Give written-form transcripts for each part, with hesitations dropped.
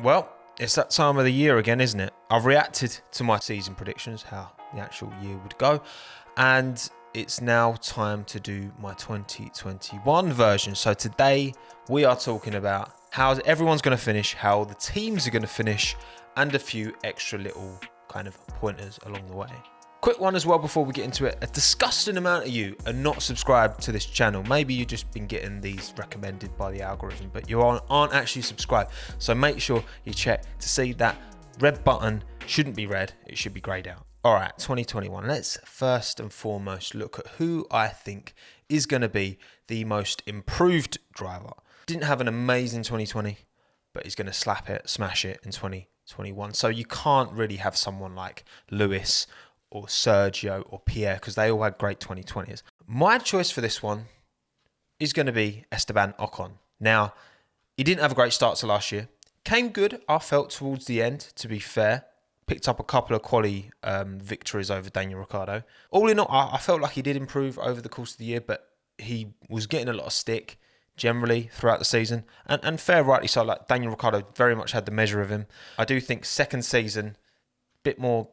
Well, it's that time of the year again, isn't it? I've reacted to my season predictions, how the actual year would go, and it's now time to do my 2021 version. So today we are talking about how everyone's going to finish, how the teams are going to finish, and a few extra little kind of pointers along the way. Quick one as well before we get into it. A disgusting amount of you are not subscribed to this channel. Maybe you've just been getting these recommended by the algorithm, but you aren't actually subscribed. So make sure you check to see that red button. Shouldn't be red, it should be greyed out. All right, 2021. Let's first and foremost look at who I think is going to be the most improved driver. Didn't have an amazing 2020, but he's going to smash it in 2021. So you can't really have someone like Lewis or Sergio or Pierre, because they all had great 2020s. My choice for this one is going to be Esteban Ocon. Now, he didn't have a great start to last year. Came good, I felt, towards the end, to be fair. Picked up a couple of quali victories over Daniel Ricciardo. All in all, I felt like he did improve over the course of the year, but he was getting a lot of stick generally throughout the season. And fair rightly so, like Daniel Ricciardo very much had the measure of him. I do think second season, bit more,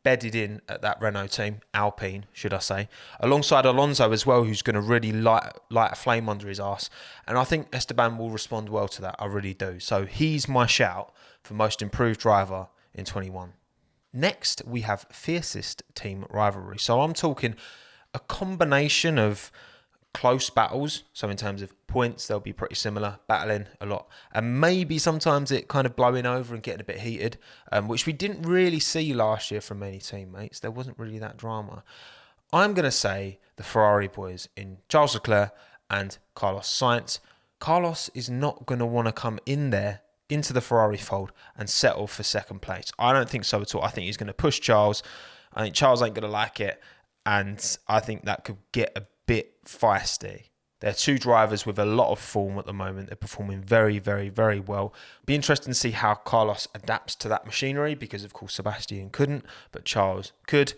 bedded in at that Renault team, Alpine, should I say, alongside Alonso as well, who's going to really light a flame under his arse. And I think Esteban will respond well to that. I really do. So he's my shout for most improved driver in 21. Next, we have Fiercest team rivalry. So I'm talking a combination of close battles. So in terms of points, they'll be pretty similar, battling a lot. And maybe sometimes it kind of blowing over and getting a bit heated, which we didn't really see last year from many teammates. There wasn't really that drama. I'm going to say the Ferrari boys in Charles Leclerc and Carlos Sainz. Carlos is not going to want to come in there into the Ferrari fold and settle for second place. I don't think so at all. I think he's going to push Charles. I think Charles ain't going to like it. And I think that could get a bit feisty. They're two drivers with a lot of form at the moment. They're performing very, very, very well. Be interesting to see how Carlos adapts to that machinery, because of course Sebastian couldn't, but Charles could.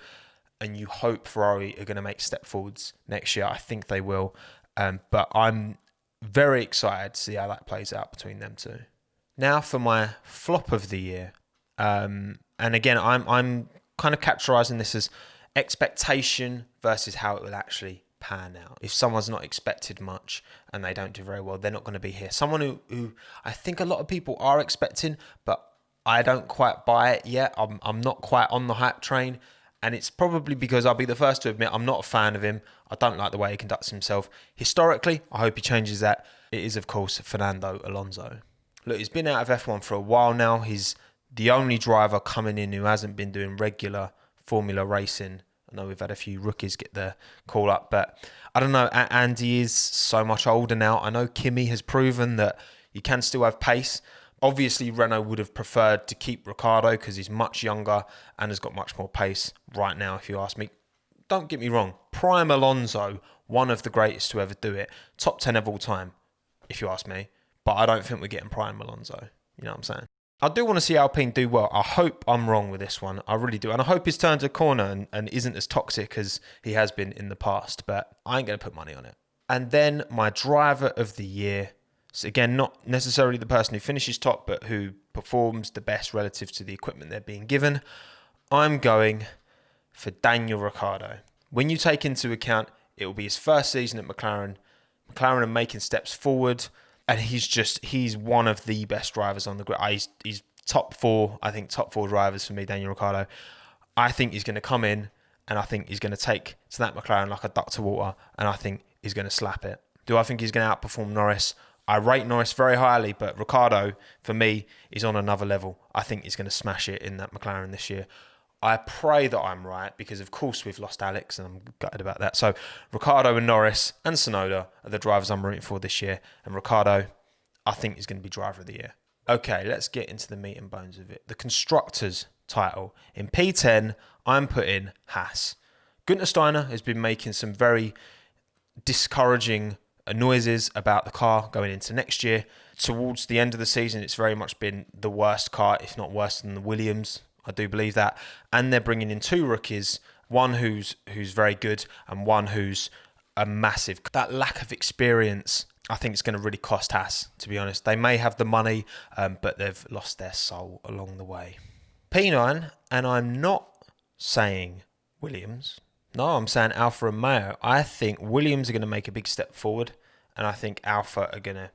And you hope Ferrari are going to make step forwards next year. I think they will. But I'm very excited to see how that plays out between them two. Now for my flop of the year. And again, I'm kind of categorizing this as expectation versus how it will actually pan out. If someone's not expected much and they don't do very well, they're not going to be here. Someone who I think a lot of people are expecting, but I don't quite buy it yet. I'm not quite on the hype train, and it's probably because I'll be the first to admit I'm not a fan of him. I don't like the way he conducts himself. Historically, I hope he changes that. It is, of course, Fernando Alonso. Look, he's been out of F1 for a while now. He's the only driver coming in who hasn't been doing regular Formula racing. I know we've had a few rookies get the call up, but I don't know. Andy is so much older now. I know Kimi has proven that you can still have pace. Obviously, Renault would have preferred to keep Ricciardo because he's much younger and has got much more pace right now, if you ask me. Don't get me wrong. Prime Alonso, one of the greatest to ever do it. Top 10 of all time, if you ask me. But I don't think we're getting Prime Alonso. You know what I'm saying? I do want to see Alpine do well. I hope I'm wrong with this one. I really do. And I hope he's turned a corner and isn't as toxic as he has been in the past. But I ain't going to put money on it. And then my driver of the year. So again, not necessarily the person who finishes top, but who performs the best relative to the equipment they're being given. I'm going for Daniel Ricciardo. When you take into account it will be his first season at McLaren. McLaren are making steps forward. And he's one of the best drivers on the grid. He's top four drivers for me, Daniel Ricciardo. I think he's going to come in and I think he's going to take to that McLaren like a duck to water, and I think he's going to slap it. Do I think he's going to outperform Norris? I rate Norris very highly, but Ricciardo, for me, is on another level. I think he's going to smash it in that McLaren this year. I pray that I'm right, because of course we've lost Alex and I'm gutted about that. So Ricciardo and Norris and Tsunoda are the drivers I'm rooting for this year. And Ricciardo, I think, is going to be driver of the year. Okay, let's get into the meat and bones of it. The Constructors title. In P10, I'm putting Haas. Günther Steiner has been making some very discouraging noises about the car going into next year. Towards the end of the season, it's very much been the worst car, if not worse than the Williams. I do believe that. And they're bringing in two rookies, one who's very good and one who's a massive. That lack of experience I think it's going to really cost Haas, to be honest. They may have the money, but they've lost their soul along the way. P9, and I'm not saying Williams. No, I'm saying Alfa Romeo. I think Williams are going to make a big step forward, and I think Alfa are going to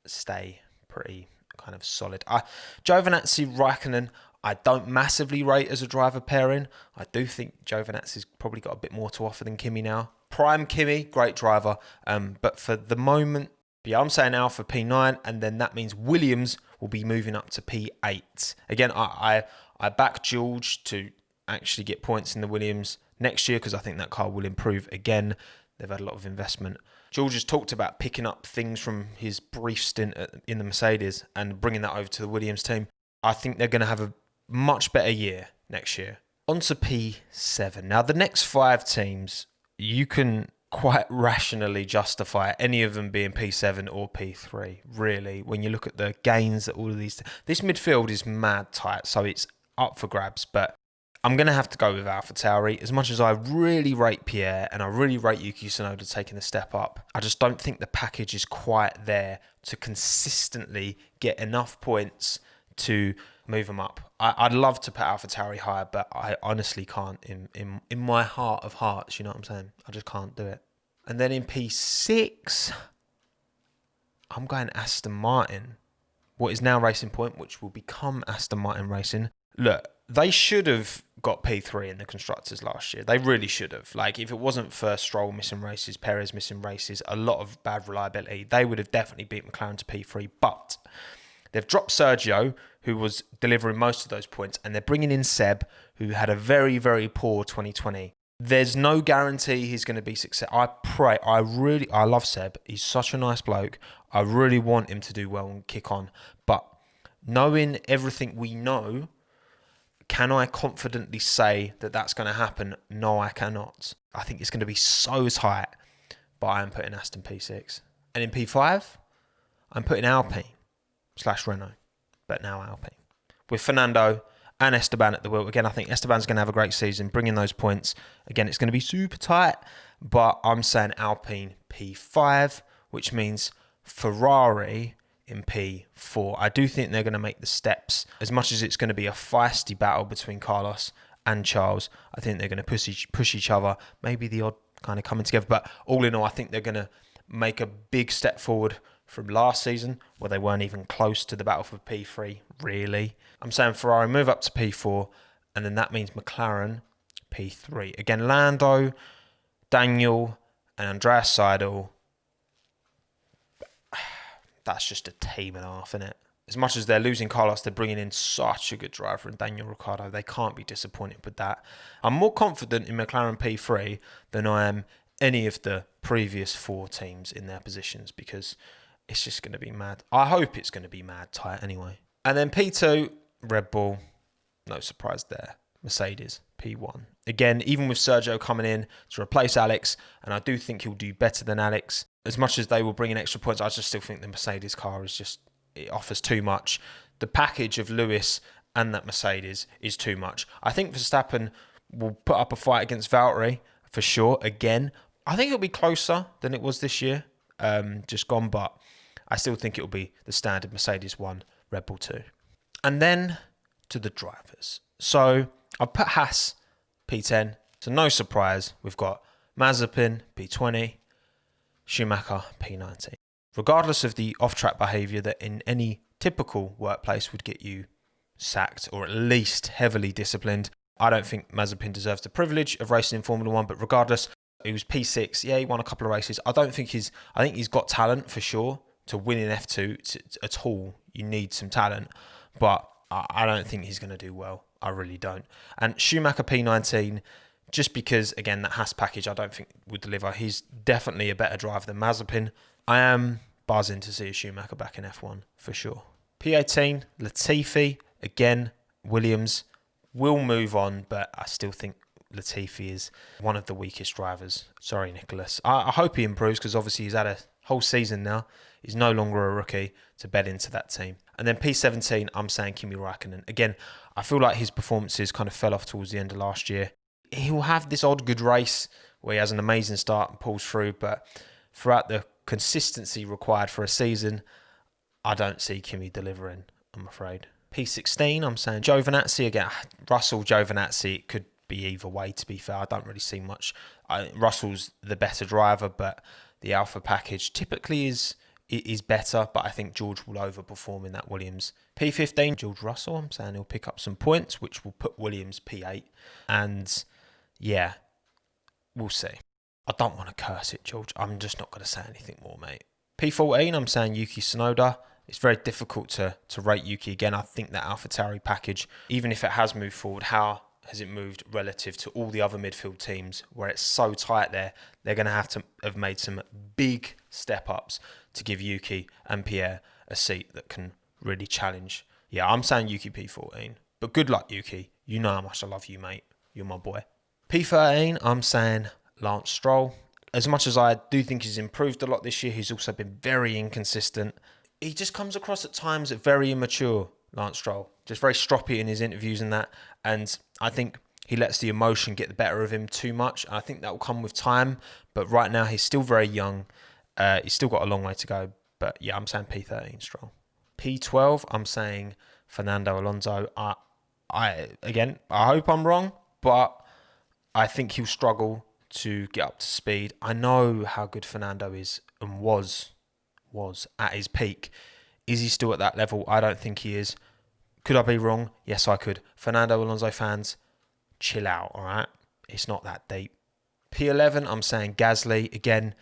stay pretty kind of solid. Giovinazzi, Raikkonen, I don't massively rate as a driver pairing. I do think Giovinazzi's probably got a bit more to offer than Kimi now. Prime Kimi, great driver. But for the moment, yeah, I'm saying Alfa P9, and then that means Williams will be moving up to P8. Again, I back George to actually get points in the Williams next year because I think that car will improve again. They've had a lot of investment. George has talked about picking up things from his brief stint in the Mercedes and bringing that over to the Williams team. I think they're going to have a much better year next year. On to P7. Now, the next 5 teams, you can quite rationally justify any of them being P7 or P3, really, when you look at the gains that all of these... This midfield is mad tight, so it's up for grabs, but I'm going to have to go with AlphaTauri. As much as I really rate Pierre and I really rate Yuki Tsunoda taking the step up, I just don't think the package is quite there to consistently get enough points to move them up. I'd love to put AlphaTauri higher, but I honestly can't in my heart of hearts, you know what I'm saying? I just can't do it. And then in P6, I'm going Aston Martin. What is now Racing Point, which will become Aston Martin Racing. Look, they should have got P3 in the Constructors last year. They really should have. Like, if it wasn't for Stroll missing races, Perez missing races, a lot of bad reliability, they would have definitely beat McLaren to P3. But they've dropped Sergio, who was delivering most of those points, and they're bringing in Seb, who had a very, very poor 2020. There's no guarantee he's going to be successful. I love Seb. He's such a nice bloke. I really want him to do well and kick on. But knowing everything we know, can I confidently say that that's going to happen? No, I cannot. I think it's going to be so tight, but I am putting Aston P6. And in P5, I'm putting Alpine/Renault, but now Alpine. With Fernando and Esteban at the wheel. Again, I think Esteban's going to have a great season, bringing those points. Again, it's going to be super tight, but I'm saying Alpine P5, which means Ferrari in P4. I do think they're going to make the steps. As much as it's going to be a feisty battle between Carlos and Charles, I think they're going to push each other, maybe the odd kind of coming together. But all in all, I think they're going to make a big step forward from last season, where they weren't even close to the battle for P3, really. I'm saying Ferrari move up to P4, and then that means McLaren P3. Again, Lando, Daniel, and Andreas Seidel. That's just a team and a half, isn't it? As much as they're losing Carlos, they're bringing in such a good driver in Daniel Ricciardo. They can't be disappointed with that. I'm more confident in McLaren P3 than I am any of the previous 4 teams in their positions, because it's just going to be mad. I hope it's going to be mad tight anyway. And then P2, Red Bull. No surprise there. Mercedes, P1. Again, even with Sergio coming in to replace Alex, and I do think he'll do better than Alex, as much as they will bring in extra points, I just still think the Mercedes car is just, it offers too much. The package of Lewis and that Mercedes is too much. I think Verstappen will put up a fight against Valtteri for sure. Again, I think it'll be closer than it was this year, just gone, but I still think it'll be the standard Mercedes 1, Red Bull 2. And then to the drivers. So I've put Haas P10. So no surprise, we've got Mazepin P20, Schumacher P19. Regardless of the off-track behaviour that in any typical workplace would get you sacked or at least heavily disciplined, I don't think Mazepin deserves the privilege of racing in Formula 1, but regardless, he was P6. Yeah, he won a couple of races. I think he's got talent for sure. To win in F2 at all, you need some talent, but I don't think he's going to do well. I really don't. And Schumacher P19, just because, again, that Haas package I don't think would deliver. He's definitely a better driver than Mazepin. I am buzzing to see a Schumacher back in F1 for sure. P18, Latifi. Again, Williams will move on, but I still think Latifi is one of the weakest drivers. Sorry, Nicholas. I hope he improves, because obviously he's had a whole season now. He's no longer a rookie to bed into that team. And then P17, I'm saying Kimi Räikkönen. Again, I feel like his performances kind of fell off towards the end of last year. He will have this odd good race where he has an amazing start and pulls through, but throughout the consistency required for a season, I don't see Kimi delivering, I'm afraid. P16, I'm saying Giovinazzi again. Russell, Giovinazzi, it could be either way, to be fair. I don't really see much. Russell's the better driver, but the Alpha package typically is better, but I think George will overperform in that Williams. P15, George Russell, I'm saying he'll pick up some points, which will put Williams P8. And yeah, we'll see. I don't want to curse it, George. I'm just not going to say anything more, mate. P14, I'm saying Yuki Tsunoda. It's very difficult to rate Yuki again. I think that AlphaTauri package, even if it has moved forward, how has it moved relative to all the other midfield teams where it's so tight there? They're going to have made some big step-ups to give Yuki and Pierre a seat that can really challenge. Yeah, I'm saying Yuki P14. But good luck, Yuki. You know how much I love you, mate. You're my boy. P13, I'm saying Lance Stroll. As much as I do think he's improved a lot this year, he's also been very inconsistent. He just comes across at times very immature, Lance Stroll. Just very stroppy in his interviews and that. And I think he lets the emotion get the better of him too much. I think that will come with time. But right now, he's still very young. He's still got a long way to go. But yeah, I'm saying P13 Stroll. P12, I'm saying Fernando Alonso. I hope I'm wrong, but I think he'll struggle to get up to speed. I know how good Fernando is and was at his peak. Is he still at that level? I don't think he is. Could I be wrong? Yes, I could. Fernando Alonso fans, chill out, all right? It's not that deep. P11, I'm saying Gasly. Again,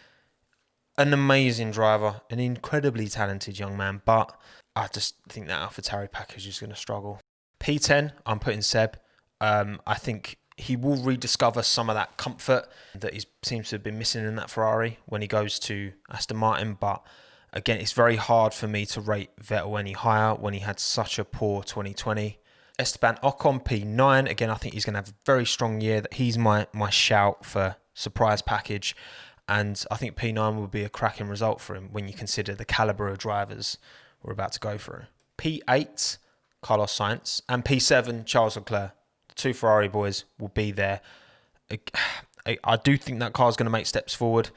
an amazing driver, an incredibly talented young man, but I just think that AlphaTauri package is going to struggle. P10, I'm putting Seb. I think he will rediscover some of that comfort that he seems to have been missing in that Ferrari when he goes to Aston Martin, but again, it's very hard for me to rate Vettel any higher when he had such a poor 2020. Esteban Ocon, P9. Again, I think he's going to have a very strong year. He's my shout for surprise package. And I think P9 will be a cracking result for him when you consider the calibre of drivers we're about to go through. P8, Carlos Sainz. And P7, Charles Leclerc. The two Ferrari boys will be there. I do think that car's going to make steps forward.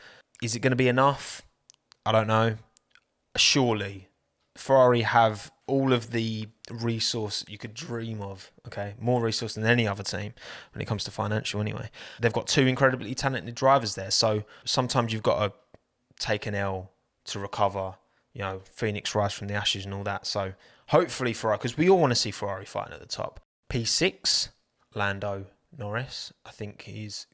Is it going to be enough? I don't know. Surely, Ferrari have all of the resource you could dream of, okay? More resource than any other team when it comes to financial anyway. They've got two incredibly talented drivers there, so sometimes you've got to take an L to recover, you know, Phoenix rise from the ashes and all that. So hopefully Ferrari, because we all want to see Ferrari fighting at the top. P6, Lando Norris. I think his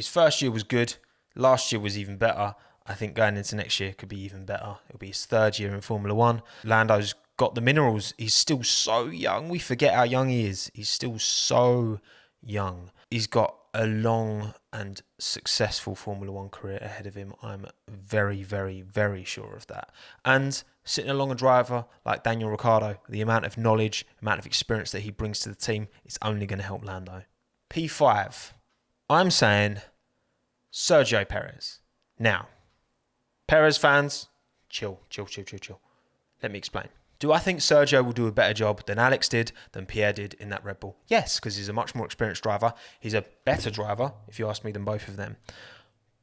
first year was good. Last year was even better. I think going into next year could be even better. It'll be his third year in Formula One. Lando's got the minerals. He's still so young. We forget how young he is. He's still so young. He's got a long and successful Formula One career ahead of him. I'm very, very, very sure of that. And sitting along a driver like Daniel Ricciardo, the amount of knowledge, amount of experience that he brings to the team is only going to help Lando. P5. I'm saying Sergio Perez. Now, Perez fans, chill. Let me explain. Do I think Sergio will do a better job than Alex did, than Pierre did in that Red Bull? Yes, because he's a much more experienced driver. He's a better driver, if you ask me, than both of them.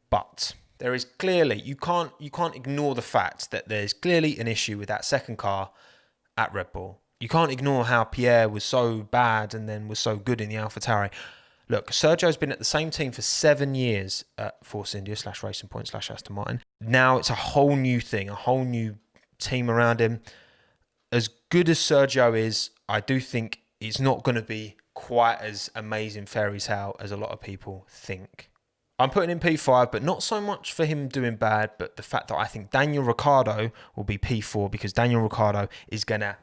But there is clearly, you can't ignore the fact that there's clearly an issue with that second car at Red Bull. You can't ignore how Pierre was so bad and then was so good in the AlphaTauri. Look, Sergio's been at the same team for 7 years at Force India / Racing Point / Aston Martin. Now it's a whole new thing, a whole new team around him. As good as Sergio is, I do think it's not going to be quite as amazing fairy tale as a lot of people think. I'm putting in P5, but not so much for him doing bad, but the fact that I think Daniel Ricciardo will be P4 because Daniel Ricciardo is going to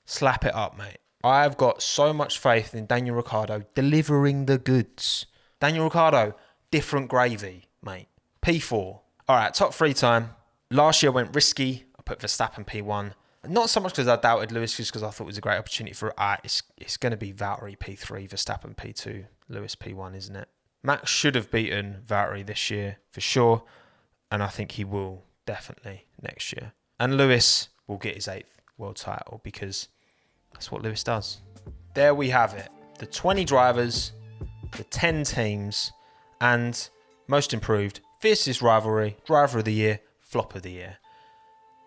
slap it up, mate. I've got so much faith in Daniel Ricciardo delivering the goods. Daniel Ricciardo, different gravy, mate. P4. All right, top 3 time. Last year I went risky. I put Verstappen P1. Not so much because I doubted Lewis, just because I thought it was a great opportunity for it's going to be Valtteri P3, Verstappen P2, Lewis P1, isn't it? Max should have beaten Valtteri this year for sure, and I think he will definitely next year. And Lewis will get his 8th world title because that's what Lewis does. There we have it. The 20 drivers, the 10 teams, and most improved, Fiercest Rivalry, Driver of the Year, Flop of the Year.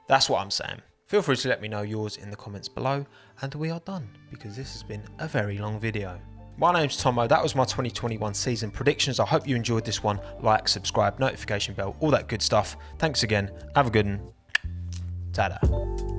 That's what I'm saying. Feel free to let me know yours in the comments below, and we are done because this has been a very long video. My name's Tommo, that was my 2021 season predictions. I hope you enjoyed this one. Like, subscribe, notification bell, all that good stuff. Thanks again, have a good one. Ta-da.